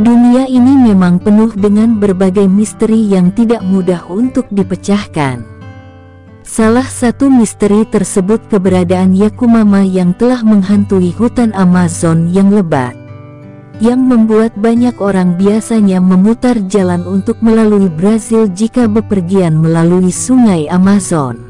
Dunia ini memang penuh dengan berbagai misteri yang tidak mudah untuk dipecahkan. Salah satu misteri tersebut keberadaan Yakumama yang telah menghantui hutan Amazon yang lebat, yang membuat banyak orang biasanya memutar jalan untuk melalui Brasil jika bepergian melalui sungai Amazon.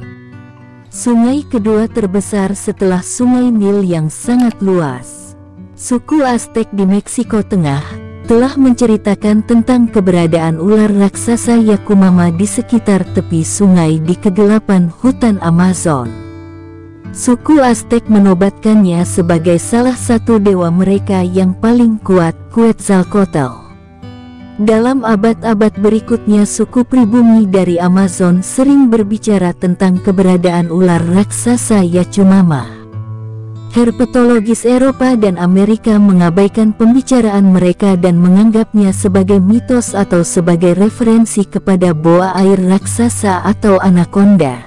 Sungai kedua terbesar setelah sungai Nil yang sangat luas. Suku Aztec di Meksiko Tengah telah menceritakan tentang keberadaan ular raksasa Yakumama di sekitar tepi sungai di kegelapan hutan Amazon. Suku Aztec menobatkannya sebagai salah satu dewa mereka yang paling kuat, Quetzalcoatl. Dalam abad-abad berikutnya suku pribumi dari Amazon sering berbicara tentang keberadaan ular raksasa Yakumama. Herpetologis Eropa dan Amerika mengabaikan pembicaraan mereka dan menganggapnya sebagai mitos atau sebagai referensi kepada boa air raksasa atau anaconda.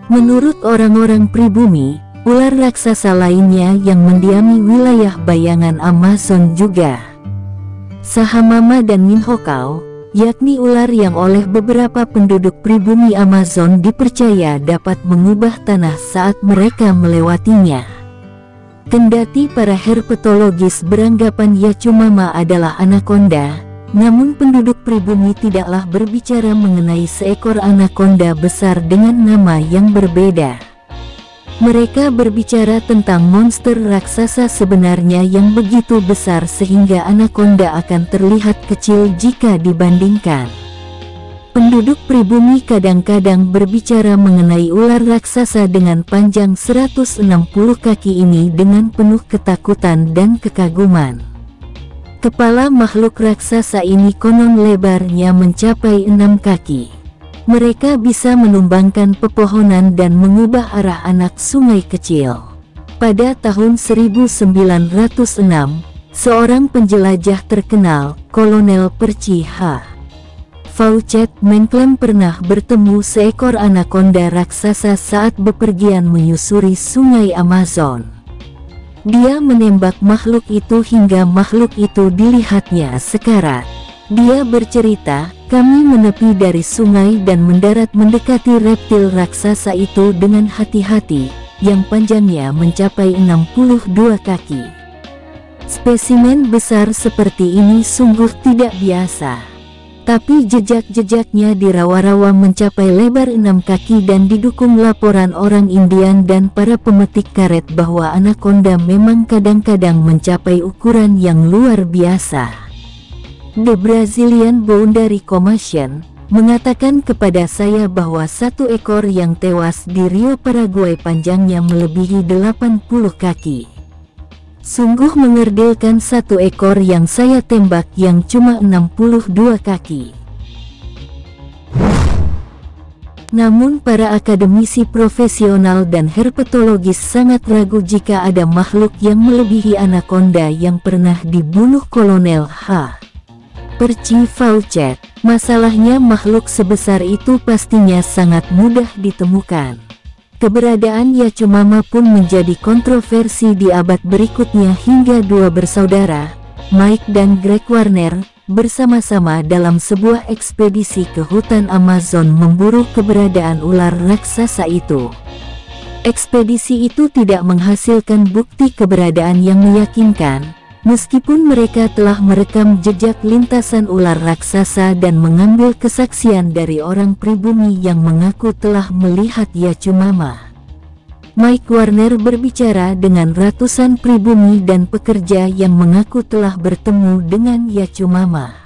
Menurut orang-orang pribumi, ular raksasa lainnya yang mendiami wilayah bayangan Amazon juga Sahamama dan Minhocao, yakni ular yang oleh beberapa penduduk pribumi Amazon dipercaya dapat mengubah tanah saat mereka melewatinya. Kendati para herpetologis beranggapan Yakumama adalah anaconda, namun penduduk pribumi tidaklah berbicara mengenai seekor anaconda besar dengan nama yang berbeda. Mereka berbicara tentang monster raksasa sebenarnya yang begitu besar sehingga anaconda akan terlihat kecil jika dibandingkan. Penduduk pribumi kadang-kadang berbicara mengenai ular raksasa dengan panjang 160 kaki ini dengan penuh ketakutan dan kekaguman. Kepala makhluk raksasa ini konon lebarnya mencapai 6 kaki. Mereka bisa menumbangkan pepohonan dan mengubah arah anak sungai kecil. Pada tahun 1906, seorang penjelajah terkenal, Kolonel Percy H. Faucet mengklaim pernah bertemu seekor anaconda raksasa saat bepergian menyusuri sungai Amazon. Dia menembak makhluk itu hingga makhluk itu dilihatnya sekarat. Dia bercerita, "Kami menepi dari sungai dan mendarat mendekati reptil raksasa itu dengan hati-hati, yang panjangnya mencapai 62 kaki. Spesimen besar seperti ini sungguh tidak biasa. Tapi jejak-jejaknya di rawa-rawa mencapai lebar 6 kaki dan didukung laporan orang Indian dan para pemetik karet bahwa anaconda memang kadang-kadang mencapai ukuran yang luar biasa." The Brazilian Boundary Commission mengatakan kepada saya bahwa satu ekor yang tewas di Rio Paraguay panjangnya melebihi 80 kaki. Sungguh mengerdilkan satu ekor yang saya tembak yang cuma 62 kaki. Namun para akademisi profesional dan herpetologis sangat ragu jika ada makhluk yang melebihi anaconda yang pernah dibunuh Kolonel H. Percy Faucet. Masalahnya makhluk sebesar itu pastinya sangat mudah ditemukan. Keberadaan Yakumama pun menjadi kontroversi di abad berikutnya hingga dua bersaudara, Mike dan Greg Warner, bersama-sama dalam sebuah ekspedisi ke hutan Amazon memburu keberadaan ular raksasa itu. Ekspedisi itu tidak menghasilkan bukti keberadaan yang meyakinkan, meskipun mereka telah merekam jejak lintasan ular raksasa dan mengambil kesaksian dari orang pribumi yang mengaku telah melihat Yakumama. Mike Warner berbicara dengan ratusan pribumi dan pekerja yang mengaku telah bertemu dengan Yakumama.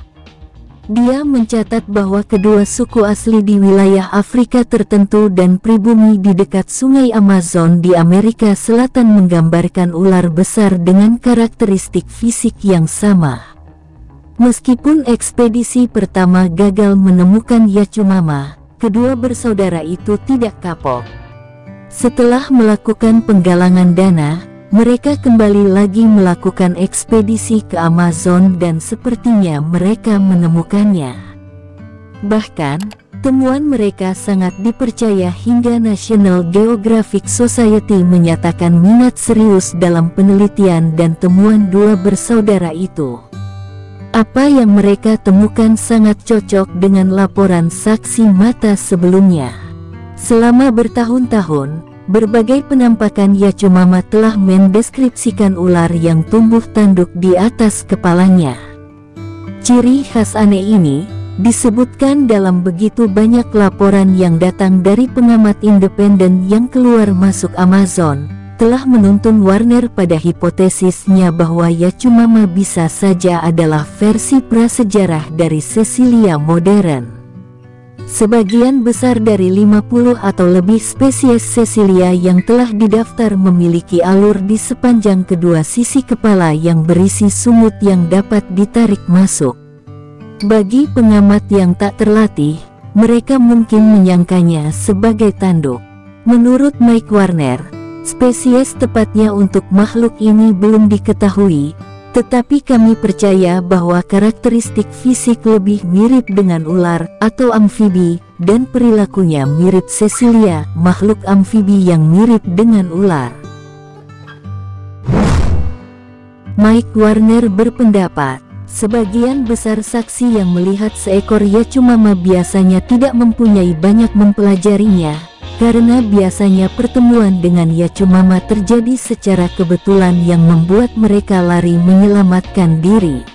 Dia mencatat bahwa kedua suku asli di wilayah Afrika tertentu dan pribumi di dekat sungai Amazon di Amerika Selatan menggambarkan ular besar dengan karakteristik fisik yang sama. Meskipun ekspedisi pertama gagal menemukan Yakumama, kedua bersaudara itu tidak kapok. Setelah melakukan penggalangan dana, mereka kembali lagi melakukan ekspedisi ke Amazon dan sepertinya mereka menemukannya. Bahkan, temuan mereka sangat dipercaya hingga National Geographic Society menyatakan minat serius dalam penelitian dan temuan dua bersaudara itu. Apa yang mereka temukan sangat cocok dengan laporan saksi mata sebelumnya. Selama bertahun-tahun, berbagai penampakan Yacumama telah mendeskripsikan ular yang tumbuh tanduk di atas kepalanya. Ciri khas aneh ini disebutkan dalam begitu banyak laporan yang datang dari pengamat independen yang keluar masuk Amazon, telah menuntun Warner pada hipotesisnya bahwa Yacumama bisa saja adalah versi prasejarah dari Cecilia modern. Sebagian besar dari 50 atau lebih spesies Cecilia yang telah didaftar memiliki alur di sepanjang kedua sisi kepala yang berisi sungut yang dapat ditarik masuk. Bagi pengamat yang tak terlatih, mereka mungkin menyangkanya sebagai tanduk. Menurut Mike Warner, spesies tepatnya untuk makhluk ini belum diketahui, tetapi kami percaya bahwa karakteristik fisik lebih mirip dengan ular atau amfibi, dan perilakunya mirip Cecilia, makhluk amfibi yang mirip dengan ular. Mike Warner berpendapat, sebagian besar saksi yang melihat seekor Yacumama biasanya tidak mempunyai banyak mempelajarinya, karena biasanya pertemuan dengan Yacumama terjadi secara kebetulan yang membuat mereka lari menyelamatkan diri.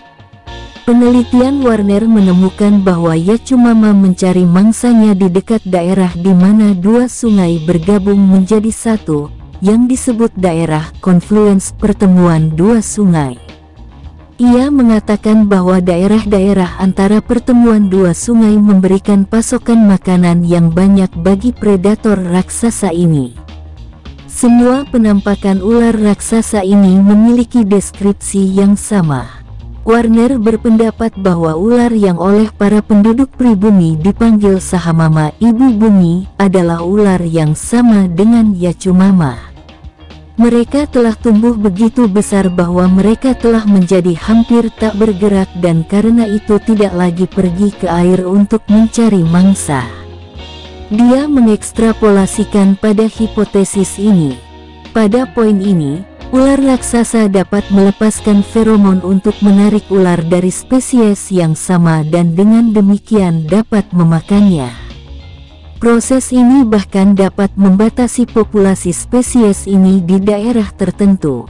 Penelitian Warner menemukan bahwa Yacumama mencari mangsanya di dekat daerah di mana dua sungai bergabung menjadi satu, yang disebut daerah konfluens pertemuan dua sungai. Ia mengatakan bahwa daerah-daerah antara pertemuan dua sungai memberikan pasokan makanan yang banyak bagi predator raksasa ini. Semua penampakan ular raksasa ini memiliki deskripsi yang sama. Warner berpendapat bahwa ular yang oleh para penduduk pribumi dipanggil Sahamama Ibu Bumi adalah ular yang sama dengan Yacumama. Mereka telah tumbuh begitu besar bahwa mereka telah menjadi hampir tak bergerak dan karena itu tidak lagi pergi ke air untuk mencari mangsa. Dia mengekstrapolasikan pada hipotesis ini. Pada poin ini, ular raksasa dapat melepaskan feromon untuk menarik ular dari spesies yang sama dan dengan demikian dapat memakannya. Proses ini bahkan dapat membatasi populasi spesies ini di daerah tertentu.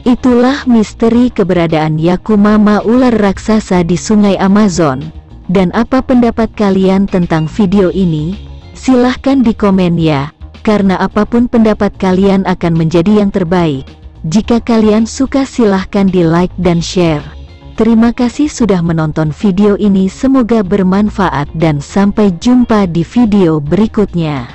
Itulah misteri keberadaan Yacumama ular raksasa di Sungai Amazon. Dan apa pendapat kalian tentang video ini? Silahkan di komen ya, karena apapun pendapat kalian akan menjadi yang terbaik. Jika kalian suka silahkan di like dan share. Terima kasih sudah menonton video ini, semoga bermanfaat dan sampai jumpa di video berikutnya.